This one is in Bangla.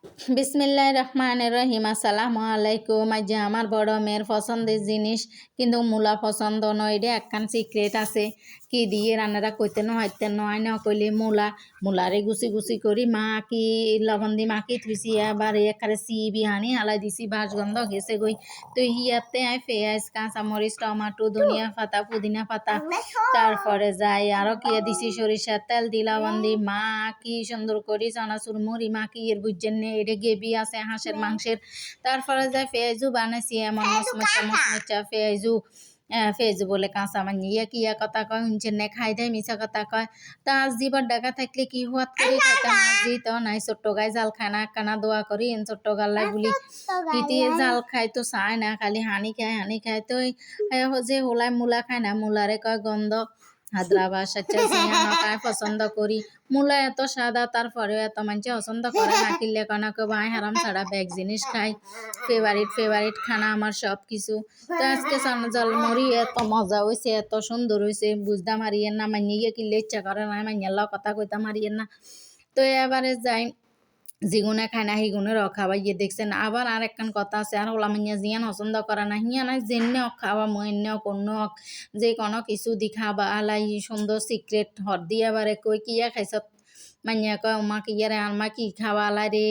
বিসমিল্লাহির রহমানির রহিম। আসসালামু আলাইকুম। আজ আমার বড় মেয়ের পছন্দের জিনিস কিন্তু মূলা পছন্দ নয়। এটা একখান সিক্রেট আছে কি দিয়ে রান্নারা কইতে নহাইতে নয় না কইলে মূলারে গুছি গুছি করি মাখি লবণ দি মাখি থুইছি আবার একারে সিবি হানি হালাই দিছি বাস গন্ধ গেছে গই। তো হিয়াতে আই পেঁয়াজ কাঁচামরিচ টমাটো ধনিয়া পাতা পুদিনা পাতা তারপরে যাই আরো কি দিছি সরিষার তেল দি লবণ দি মাখি সুন্দর করি চানাচুর মুড়ি মাখি এর বুঝছেন এটা গেবি আছে হাঁসের মাংসের। তারপরে যাই পেঁয়াজু বানাইছি এমন মচমচা পেঁয়াজু বলে কাঁচা মানিয়ে কি কথা কয় শুনছেন না খাই দেয় মিছা কথা কয়। তা আজ দিবার ডাকা থাকলে কি হুয়াত করে খাইতাম আজ তো নাই ছোট্ট গায়ে জাল খায় না কানা দোয়া করি ছোট্ট গাল্লাই বলি পিটিয়ে জাল খায় তো চায় না খালি হানি খায় তো যে হোলায় মূলা খায় না মূলারে কয় গন্ধ হায়দ্রাবাদ খায় পছন্দ করি মূলা এত সাদা তারপরেও এত মানুষ পছন্দ করে না কিনলে কনা কেউ ভাই হারাম ছাড়া ব্যাগ জিনিস খাই ফেভারিট খানা আমার সব কিছু। তো আজকে জলমুড়ি এত মজা হয়েছে এত সুন্দর হয়েছে বুঝতাম হারিয়েন না মানিয়ে কিনলে ইচ্ছা করে না মানিয়াল্লাহ কথা কইতাম হারিয়েন না। তো এবারে যাই জিগুনে খায় না হিগুনে খাওয়াইয়ে দেখছেন। আবার আর একখান কথা আছে আর ওলা মাইয়া জিয়ান পছন্দ করে না হিয়া না যেনে খাওয়া মনে কোনো যে কোনো কিছু দি খাবা আলাই সুন্দর সিক্রেট হর দিয়ে এবারে কই কিয়া খাইছ মাইয়া কয় মা কিয়ারে আর মা কি খাওয়া আলাই রে।